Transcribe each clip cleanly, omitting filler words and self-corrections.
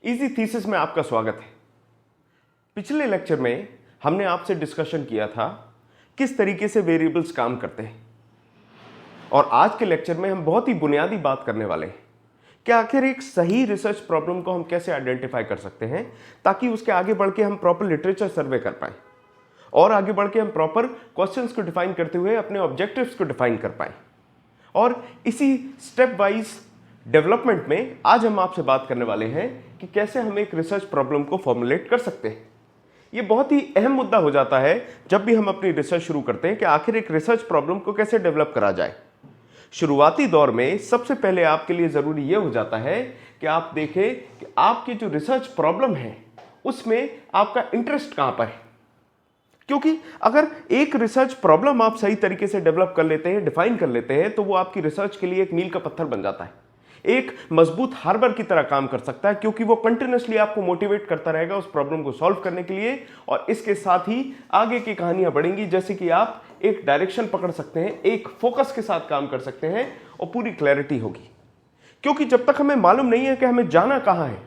Easy thesis में आपका स्वागत है। पिछले लेक्चर में हमने आपसे डिस्कशन किया था किस तरीके से वेरिएबल्स काम करते हैं, और आज के लेक्चर में हम बहुत ही बुनियादी बात करने वाले हैं कि आखिर एक सही रिसर्च प्रॉब्लम को हम कैसे आइडेंटिफाई कर सकते हैं ताकि उसके आगे बढ़ के हम प्रॉपर लिटरेचर सर्वे कर पाए और आगे बढ़ के हम प्रॉपर क्वेश्चंस को डिफाइन करते हुए अपने ऑब्जेक्टिव्स को डिफाइन कर पाए। और इसी स्टेप वाइज डेवलपमेंट में आज हम आपसे बात करने वाले हैं कि कैसे हम एक रिसर्च प्रॉब्लम को फॉर्मुलेट कर सकते हैं। ये बहुत ही अहम मुद्दा हो जाता है जब भी हम अपनी रिसर्च शुरू करते हैं कि आखिर एक रिसर्च प्रॉब्लम को कैसे डेवलप करा जाए। शुरुआती दौर में सबसे पहले आपके लिए जरूरी यह हो जाता है कि आप देखें कि आपकी जो रिसर्च प्रॉब्लम है उसमें आपका इंटरेस्ट कहां पर है, क्योंकि अगर एक रिसर्च प्रॉब्लम आप सही तरीके से डेवलप कर लेते हैं, डिफाइन कर लेते हैं, तो वो आपकी रिसर्च के लिए एक मील का पत्थर बन जाता है, एक मजबूत हार्बर की तरह काम कर सकता है, क्योंकि वो कंटिन्यूअसली आपको मोटिवेट करता रहेगा उस प्रॉब्लम को सॉल्व करने के लिए। और इसके साथ ही आगे की कहानियां बढ़ेंगी, जैसे कि आप एक डायरेक्शन पकड़ सकते हैं, एक फोकस के साथ काम कर सकते हैं और पूरी क्लैरिटी होगी। क्योंकि जब तक हमें मालूम नहीं है कि हमें जाना कहां है,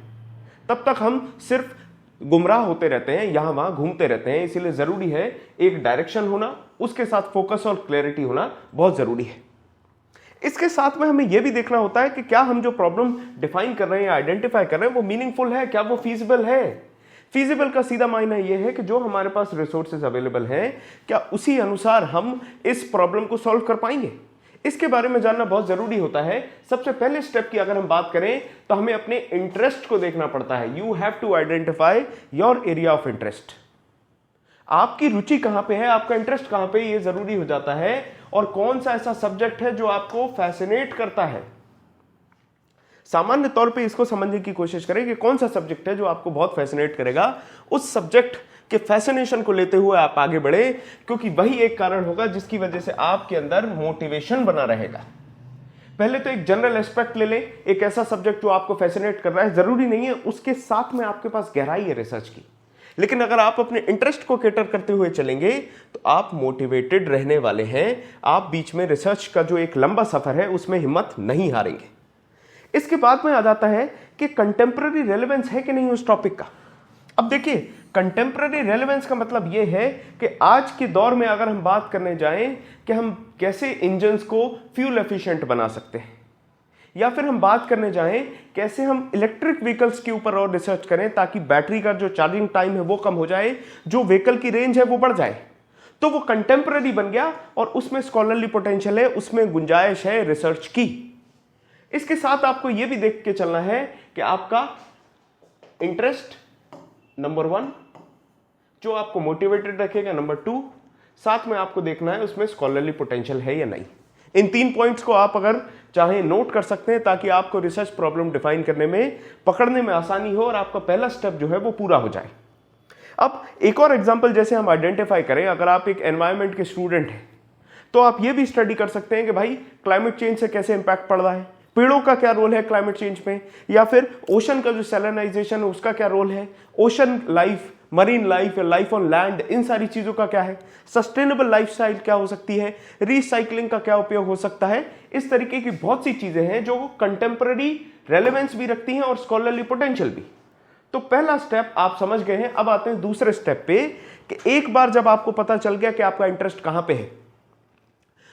तब तक हम सिर्फ गुमराह होते रहते हैं, यहां वहां घूमते रहते हैं। इसीलिए जरूरी है एक डायरेक्शन होना, उसके साथ फोकस और क्लैरिटी होना बहुत जरूरी है। इसके साथ में हमें यह भी देखना होता है कि क्या हम जो प्रॉब्लम डिफाइन कर रहे हैं, आइडेंटिफाई कर रहे हैं, वो मीनिंगफुल है, क्या वो फीजिबल है। फीजिबल का सीधा मायना यह है कि जो हमारे पास रिसोर्सेज अवेलेबल हैं, क्या उसी अनुसार हम इस प्रॉब्लम को सॉल्व कर पाएंगे। इसके बारे में जानना बहुत जरूरी होता है। सबसे पहले स्टेप की अगर हम बात करें तो हमें अपने इंटरेस्ट को देखना पड़ता है। You have to identify your area of interest. आपकी रुचि कहां पे है, आपका इंटरेस्ट कहां पे, यह जरूरी हो जाता है। और कौन सा ऐसा सब्जेक्ट है जो आपको फैसिनेट करता है। सामान्य तौर पे इसको समझने की कोशिश करें कि कौन सा सब्जेक्ट है जो आपको बहुत फैसिनेट करेगा। उस सब्जेक्ट के फैसिनेशन को लेते हुए आप आगे बढ़े, क्योंकि वही एक कारण होगा जिसकी वजह से आपके अंदर मोटिवेशन बना रहेगा। पहले तो एक जनरल एस्पेक्ट ले लें, एक ऐसा सब्जेक्ट जो आपको फैसिनेट कर रहा है। जरूरी नहीं है उसके साथ में आपके पास गहराई है रिसर्च की, लेकिन अगर आप अपने इंटरेस्ट को कैटर करते हुए चलेंगे तो आप मोटिवेटेड रहने वाले हैं। आप बीच में रिसर्च का जो एक लंबा सफर है उसमें हिम्मत नहीं हारेंगे। इसके बाद में आ जाता है कि कंटेम्पररी रेलेवेंस है कि नहीं उस टॉपिक का। अब देखिए, कंटेम्पररी रेलेवेंस का मतलब यह है कि आज के दौर में अगर हम बात करने जाएं कि हम कैसे इंजन्स को फ्यूल एफिशिएंट बना सकते हैं, या फिर हम बात करने जाएं कैसे हम इलेक्ट्रिक व्हीकल्स के ऊपर और रिसर्च करें ताकि बैटरी का जो चार्जिंग टाइम है वो कम हो जाए, जो व्हीकल की रेंज है वो बढ़ जाए, तो वो कंटेम्पररी बन गया और उसमें स्कॉलरली पोटेंशियल है, उसमें गुंजाइश है रिसर्च की। इसके साथ आपको यह भी देख के चलना है कि आपका इंटरेस्ट नंबर 1 जो आपको मोटिवेटेड रखेगा, नंबर 2 साथ में आपको देखना है उसमें स्कॉलरली पोटेंशियल है या नहीं। इन 3 पॉइंट्स को आप अगर चाहें नोट कर सकते हैं ताकि आपको रिसर्च प्रॉब्लम डिफाइन करने में, पकड़ने में आसानी हो और आपका पहला स्टेप जो है वो पूरा हो जाए। अब एक और एग्जांपल जैसे हम आइडेंटिफाई करें, अगर आप एक एनवायरनमेंट के स्टूडेंट हैं तो आप ये भी स्टडी कर सकते हैं कि भाई क्लाइमेट चेंज से कैसे इंपैक्ट पड़ रहा है, पेड़ों का क्या रोल है क्लाइमेट चेंज में, या फिर ओशन का जो सैलिनाइजेशन है उसका क्या रोल है, ओशन लाइफ, मरीन लाइफ या लाइफ ऑन लैंड, इन सारी चीजों का क्या है, सस्टेनेबल लाइफस्टाइल क्या हो सकती है, रिसाइकलिंग का क्या उपयोग हो सकता है। इस तरीके की बहुत सी चीजें हैं जो कंटेम्पररी रेलेवेंस भी रखती हैं और स्कॉलरली पोटेंशियल भी। तो पहला स्टेप आप समझ गए हैं। अब आते हैं दूसरे स्टेप पे कि एक बार जब आपको पता चल गया कि आपका इंटरेस्ट कहां पे है,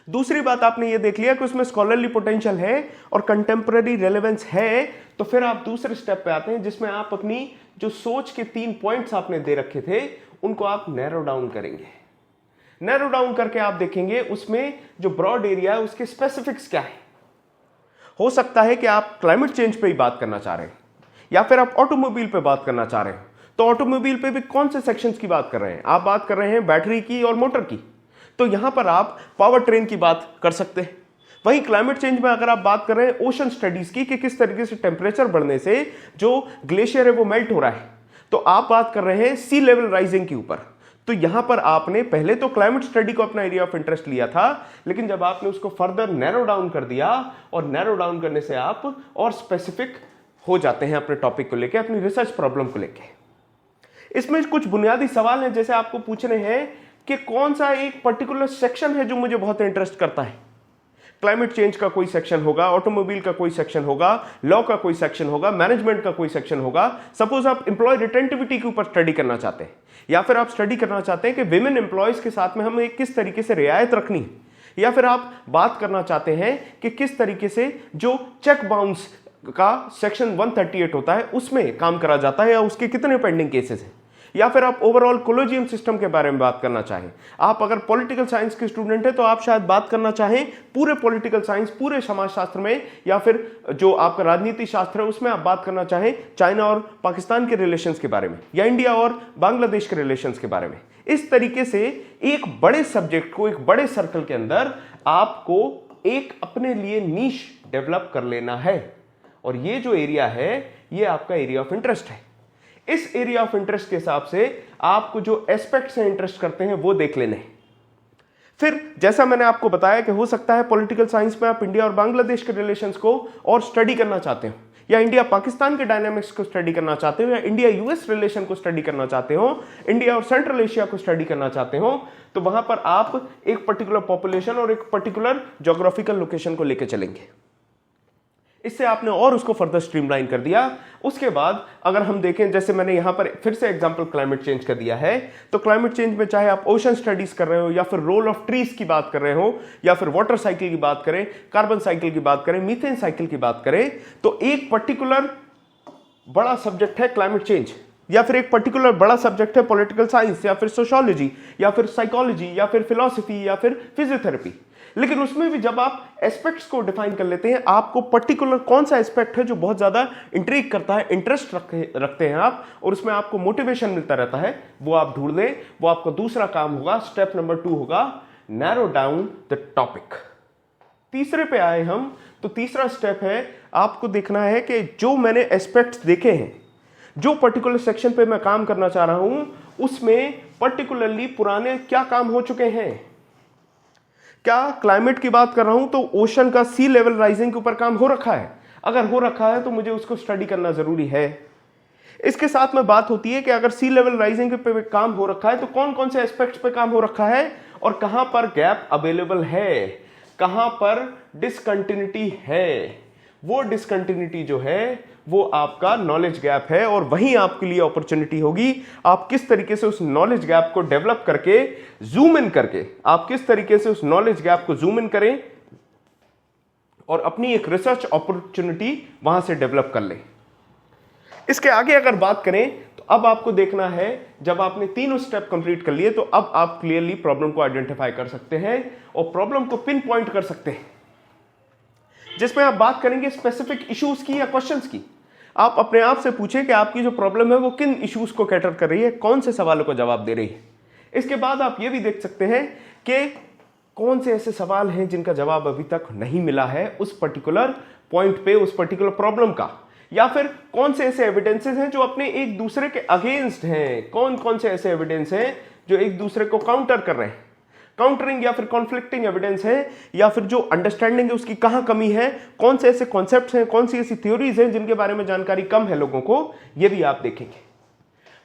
दूसरी बात आपने ये देख लिया कि उसमें स्कॉलरली पोटेंशियल है और कंटेम्पररी रेलेवेंस है, तो फिर आप दूसरे स्टेप पे आते हैं जिसमें आप अपनी जो सोच के 3 पॉइंट्स आपने दे रखे थे उनको आप नैरो डाउन करेंगे। नैरो डाउन करके आप देखेंगे उसमें जो ब्रॉड एरिया है उसके स्पेसिफिक्स क्या है। हो सकता है कि आप क्लाइमेट चेंज पे ही बात करना चाह रहे हैं, या फिर आप ऑटोमोबाइल पे बात करना चाह रहे हैं, तो ऑटोमोबाइल पे भी कौन से सेक्शंस की बात कर रहे हैं, आप बात कर रहे हैं बैटरी की और मोटर की, तो यहां पर आप पावर ट्रेन की बात कर सकते हैं। वहीं क्लाइमेट चेंज में अगर आप बात कर रहे हैं ओशन स्टडीज की कि किस तरीके से टेम्परेचर बढ़ने से जो ग्लेशियर है वो मेल्ट हो रहा है, तो आप बात कर रहे हैं सी लेवल राइजिंग के ऊपर। तो यहां पर आपने पहले तो क्लाइमेट स्टडी को अपना एरिया ऑफ इंटरेस्ट लिया था, लेकिन जब आपने उसको फर्दर नैरो डाउन कर दिया, और नैरो डाउन करने से आप और स्पेसिफिक हो जाते हैं अपने टॉपिक को लेकर, अपनी रिसर्च प्रॉब्लम को लेकर। इसमें कुछ बुनियादी सवाल हैं जैसे आपको पूछने हैं कि कौन सा एक पर्टिकुलर सेक्शन है जो मुझे बहुत इंटरेस्ट करता है, क्लाइमेट चेंज का कोई सेक्शन होगा, ऑटोमोबाइल का कोई सेक्शन होगा, लॉ का कोई सेक्शन होगा, मैनेजमेंट का कोई सेक्शन होगा। सपोज आप एम्प्लॉय रिटेंटिविटी के ऊपर स्टडी करना चाहते हैं, या फिर आप स्टडी करना चाहते हैं कि विमेन एम्प्लॉयज के साथ में हमें किस तरीके से रियायत रखनी है, या फिर आप बात करना चाहते हैं कि किस तरीके से जो चेक बाउंस का सेक्शन 138 होता है उसमें काम करा जाता है, या उसके कितने पेंडिंग केसेस हैं, या फिर आप ओवरऑल कोलोजियम सिस्टम के बारे में बात करना चाहें। आप अगर पॉलिटिकल साइंस के स्टूडेंट हैं तो आप शायद बात करना चाहें पूरे पॉलिटिकल साइंस, पूरे समाजशास्त्र में, या फिर जो आपका राजनीति शास्त्र है उसमें आप बात करना चाहें चाइना और पाकिस्तान के रिलेशंस के बारे में, या इंडिया और बांग्लादेश के रिलेशंस के बारे में। इस तरीके से एक बड़े सब्जेक्ट को, एक बड़े सर्कल के अंदर आपको एक अपने लिए नीश डेवलप कर लेना है, और ये जो एरिया है ये आपका एरिया ऑफ इंटरेस्ट है। इस एरिया ऑफ इंटरेस्ट के हिसाब से आपको जो एस्पेक्ट्स हैं इंटरेस्ट करते हैं वो देख लेने हैं। फिर जैसा मैंने आपको बताया कि हो सकता है पॉलिटिकल साइंस में आप इंडिया और बांग्लादेश के रिलेशंस को और स्टडी करना चाहते हो, या इंडिया पाकिस्तान के डायनामिक्स को स्टडी करना चाहते हो, या इंडिया यूएस रिलेशन को स्टडी करना चाहते हो, इंडिया और सेंट्रल एशिया को स्टडी करना चाहते हो, तो वहां पर आप एक पर्टिकुलर पॉपुलेशन और एक पर्टिकुलर ज्योग्राफिकल लोकेशन को लेकर चलेंगे। इससे आपने और उसको फर्दर स्ट्रीमलाइन कर दिया। उसके बाद अगर हम देखें, जैसे मैंने यहां पर फिर से एग्जांपल क्लाइमेट चेंज का दिया है, तो क्लाइमेट चेंज में चाहे आप ओशन स्टडीज कर रहे हो, या फिर रोल ऑफ ट्रीज की बात कर रहे हो, या फिर वाटर साइकिल की बात करें, कार्बन साइकिल की बात करें, मीथेन साइकिल की बात करें, तो एक पर्टिकुलर बड़ा सब्जेक्ट है क्लाइमेट चेंज, या फिर एक पर्टिकुलर बड़ा सब्जेक्ट है पॉलिटिकल साइंस, या फिर सोशियोलॉजी, या फिर साइकोलॉजी, या फिर फिलॉसफी, या फिर फिजियोथेरेपी। लेकिन उसमें भी जब आप एस्पेक्ट्स को डिफाइन कर लेते हैं, आपको पर्टिकुलर कौन सा एस्पेक्ट है जो बहुत ज्यादा इंट्रिग करता है, इंटरेस्ट रखते हैं आप, और उसमें आपको मोटिवेशन मिलता रहता है, वो आप ढूंढ लें। वो आपका दूसरा काम होगा। स्टेप नंबर 2 होगा नैरो डाउन द टॉपिक। तीसरे पे आए हम, तो तीसरा स्टेप है आपको देखना है कि जो मैंने एस्पेक्ट्स देखे हैं, जो पर्टिकुलर सेक्शन पे मैं काम करना चाह रहा हूं, उसमें पर्टिकुलरली पुराने क्या काम हो चुके हैं। क्या क्लाइमेट की बात कर रहा हूं तो ओशन का सी लेवल राइजिंग के ऊपर काम हो रखा है? अगर हो रखा है तो मुझे उसको स्टडी करना जरूरी है। इसके साथ में बात होती है कि अगर सी लेवल राइजिंग पे काम हो रखा है तो कौन कौन से एस्पेक्ट्स पे काम हो रखा है, और कहां पर गैप अवेलेबल है, कहां पर डिसकंटिन्यूटी है। वो डिसकंटिन्यूटी जो है वो आपका नॉलेज गैप है, और वहीं आपके लिए अपॉर्चुनिटी होगी। आप किस तरीके से उस नॉलेज गैप को डेवलप करके, जूम इन करके, आप किस तरीके से उस नॉलेज गैप को जूम इन करें और अपनी एक रिसर्च अपॉर्चुनिटी वहां से डेवलप कर लें। इसके आगे अगर बात करें तो अब आपको देखना है, जब आपने तीनों स्टेप कंप्लीट कर लिए तो अब आप क्लियरली प्रॉब्लम को आइडेंटिफाई कर सकते हैं और प्रॉब्लम को पिन पॉइंट कर सकते हैं, जिसमें आप बात करेंगे स्पेसिफिक इश्यूज की या क्वेश्चंस की। आप अपने आप से पूछें कि आपकी जो प्रॉब्लम है वो किन इश्यूज को कैटर कर रही है, कौन से सवालों को जवाब दे रही है। इसके बाद आप ये भी देख सकते हैं कि कौन से ऐसे सवाल हैं जिनका जवाब अभी तक नहीं मिला है उस पर्टिकुलर पॉइंट पे, उस पर्टिकुलर प्रॉब्लम का, या फिर कौन से ऐसे एविडेंसेस हैं जो अपने एक दूसरे के अगेंस्ट हैं, कौन कौन से ऐसे एविडेंस हैं जो एक दूसरे को काउंटर कर रहे हैं, काउंटरिंग या फिर कॉन्फ्लिक्टिंग एविडेंस है, या फिर जो अंडरस्टैंडिंग है उसकी कहां कमी है, कौन से ऐसे कॉन्सेप्ट्स हैं, कौन सी ऐसी थ्योरीज हैं जिनके बारे में जानकारी कम है लोगों को, ये भी आप देखेंगे।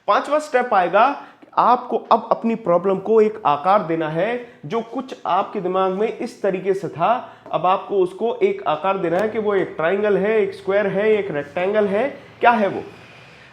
पांचवा स्टेप आएगा, आपको अब अपनी प्रॉब्लम को एक आकार देना है। जो कुछ आपके दिमाग में इस तरीके से था, अब आपको उसको एक आकार देना है कि वो एक ट्राइंगल है, एक स्क्वायर है, एक रेक्टेंगल है, क्या है वो।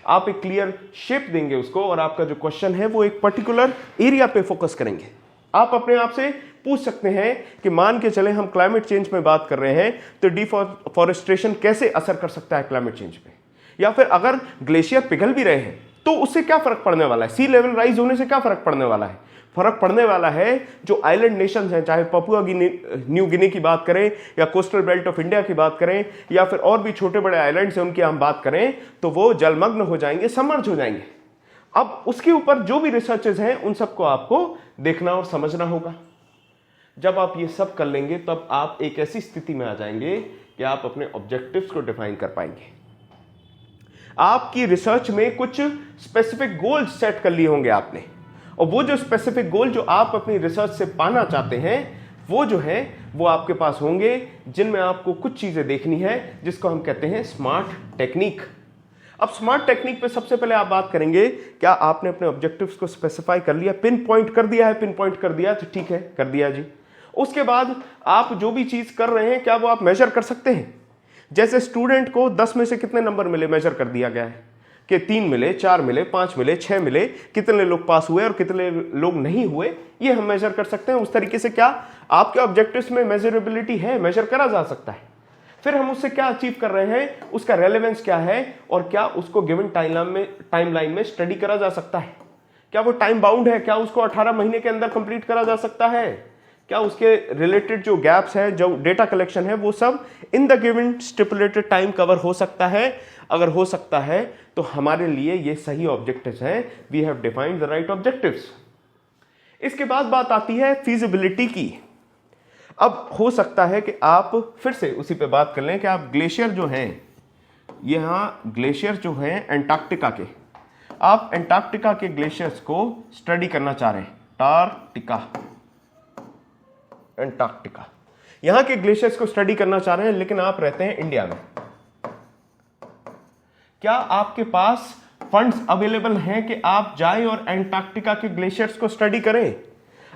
आप एक क्लियर शेप देंगे उसको, और आपका जो क्वेश्चन है वो एक पर्टिकुलर एरिया पे फोकस करेंगे। आप अपने आप से पूछ सकते हैं कि मान के चले हम क्लाइमेट चेंज में बात कर रहे हैं तो डिफॉरेस्टेशन कैसे असर कर सकता है क्लाइमेट चेंज पे, या फिर अगर ग्लेशियर पिघल भी रहे हैं तो उससे क्या फर्क पड़ने वाला है, सी लेवल राइज होने से क्या फर्क पड़ने वाला है। फर्क पड़ने वाला है जो आइलैंड नेशंस हैं, चाहे पपुआ न्यू गिनी की बात करें, या कोस्टल बेल्ट ऑफ इंडिया की बात करें, या फिर और भी छोटे बड़े आइलैंड्स हैं उनकी हम बात करें, तो वो जलमग्न हो जाएंगे, सबमर्ज हो जाएंगे। अब उसके ऊपर जो भी रिसर्चेस हैं उन सबको आपको देखना और समझना होगा। जब आप ये सब कर लेंगे तब आप एक ऐसी स्थिति में आ जाएंगे कि आप अपने ऑब्जेक्टिव्स को डिफाइन कर पाएंगे। आपकी रिसर्च में कुछ स्पेसिफिक गोल्स सेट कर लिए होंगे आपने, और वो जो स्पेसिफिक गोल जो आप अपनी रिसर्च से पाना चाहते हैं वो जो है वो आपके पास होंगे, जिनमें आपको कुछ चीजें देखनी है जिसको हम कहते हैं स्मार्ट टेक्निक। अब स्मार्ट टेक्निक पे सबसे पहले आप बात करेंगे, क्या आपने अपने ऑब्जेक्टिव्स को स्पेसिफाई कर लिया, पिन पॉइंट कर दिया है? पिन पॉइंट कर दिया तो ठीक है, कर दिया जी। उसके बाद आप जो भी चीज कर रहे हैं क्या वो आप मेजर कर सकते हैं? जैसे स्टूडेंट को 10 में से कितने नंबर मिले मेजर कर दिया गया है कि 3 मिले, 4 मिले, 5 मिले, 6 मिले, कितने लोग पास हुए और कितने लोग नहीं हुए, ये हम मेजर कर सकते हैं। उस तरीके से क्या आपके ऑब्जेक्टिव्स में मेजरेबिलिटी है, मेजर करा जा सकता है। फिर हम उससे क्या अचीव कर रहे हैं, उसका रेलेवेंस क्या है और क्या उसको गिवन टाइमलाइन में स्टडी करा जा सकता है, क्या वो टाइम बाउंड है, क्या उसको 18 महीने के अंदर कंप्लीट करा जा सकता है, क्या उसके रिलेटेड जो गैप्स है, जो डेटा कलेक्शन है, वो सब in the given stipulated time cover हो सकता है। अगर हो सकता है तो हमारे लिए ये सही ऑब्जेक्टिव्स हैं, we have defined the right objectives. इसके बाद बात आती है फीजिबिलिटी की। अब हो सकता है कि आप फिर से उसी पे बात कर लें कि आप ग्लेशियर जो हैं, यहां ग्लेशियर जो हैं एंटार्क्टिका के, आप एंटार्क्टिका के ग्लेशियर्स को स्टडी करना चाह रहे हैं, एंटार्क्टिका यहां के ग्लेशियर्स को स्टडी करना चाह रहे हैं, लेकिन आप रहते हैं इंडिया में। क्या आपके पास फंड्स अवेलेबल हैं कि आप जाएं और एंटार्क्टिका के ग्लेशियर्स को स्टडी करें?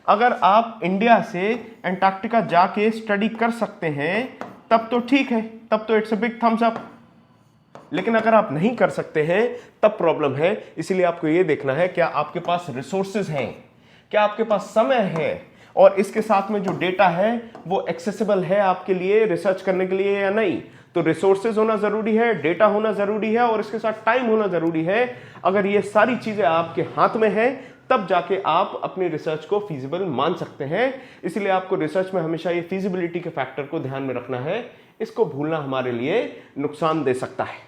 अगर आप इंडिया से एंटार्क्टिका जाके स्टडी कर सकते हैं तब तो ठीक है, तब तो it's a big thumbs up. लेकिन अगर आप नहीं कर सकते हैं तब प्रॉब्लम है। इसीलिए आपको यह देखना है क्या आपके पास रिसोर्सेज हैं, क्या आपके पास समय है और इसके साथ में जो डेटा है वो एक्सेसिबल है आपके लिए रिसर्च करने के लिए या नहीं। तो रिसोर्सेज होना जरूरी है, डेटा होना जरूरी है और इसके साथ टाइम होना जरूरी है। अगर ये सारी चीजें आपके हाथ में है तब जाके आप अपनी रिसर्च को फीजिबल मान सकते हैं। इसलिए आपको रिसर्च में हमेशा ये फीजिबिलिटी के फैक्टर को ध्यान में रखना है, इसको भूलना हमारे लिए नुकसान दे सकता है।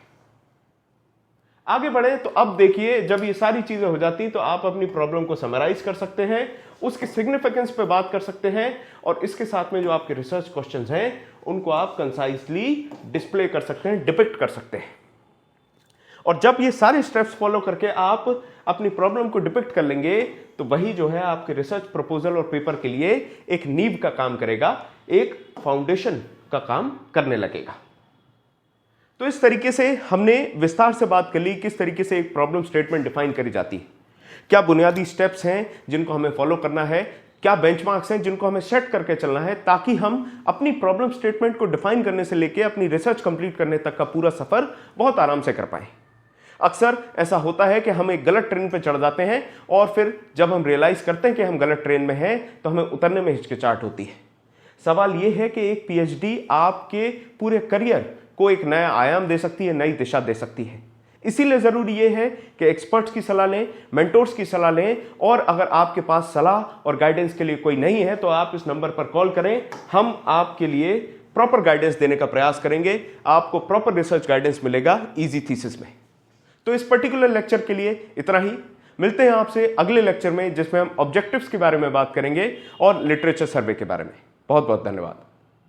आगे बढ़े तो अब देखिए, जब ये सारी चीजें हो जाती तो आप अपनी प्रॉब्लम को समराइज कर सकते हैं, उसके सिग्निफिकेंस पे बात कर सकते हैं और इसके साथ में जो आपके रिसर्च क्वेश्चंस हैं उनको आप कंसाइजली डिस्प्ले कर सकते हैं, डिपिक्ट कर सकते हैं। और जब ये सारे स्टेप्स फॉलो करके आप अपनी प्रॉब्लम को डिपिक्ट कर लेंगे तो वही जो है आपके रिसर्च प्रपोजल और पेपर के लिए एक नींव का काम करेगा, एक फाउंडेशन का काम करने लगेगा। तो इस तरीके से हमने विस्तार से बात कर ली किस तरीके से एक प्रॉब्लम स्टेटमेंट डिफाइन करी जाती है, क्या बुनियादी स्टेप्स हैं जिनको हमें फॉलो करना है, क्या बेंचमार्क्स हैं जिनको हमें सेट करके चलना है, ताकि हम अपनी प्रॉब्लम स्टेटमेंट को डिफाइन करने से लेकर अपनी रिसर्च कंप्लीट करने तक का पूरा सफर बहुत आराम से कर पाए। अक्सर ऐसा होता है कि हम एक गलत ट्रेन पे चढ़ जाते हैं और फिर जब हम रियलाइज करते हैं कि हम गलत ट्रेन में हैं तो हमें उतरने में हिचकिचाहट होती है। सवाल यह है कि एक पीएचडी आपके पूरे करियर को एक नया आयाम दे सकती है, नई दिशा दे सकती है। इसीलिए जरूरी यह है कि एक्सपर्ट्स की सलाह लें, मेंटोर्स की सलाह लें और अगर आपके पास सलाह और गाइडेंस के लिए कोई नहीं है तो आप इस नंबर पर कॉल करें, हम आपके लिए प्रॉपर गाइडेंस देने का प्रयास करेंगे। आपको प्रॉपर रिसर्च गाइडेंस मिलेगा इजी थीसिस में। तो इस पर्टिकुलर लेक्चर के लिए इतना ही। मिलते हैं आपसे अगले लेक्चर में जिसमें हम ऑब्जेक्टिव्स के बारे में बात करेंगे और लिटरेचर सर्वे के बारे में। बहुत बहुत धन्यवाद।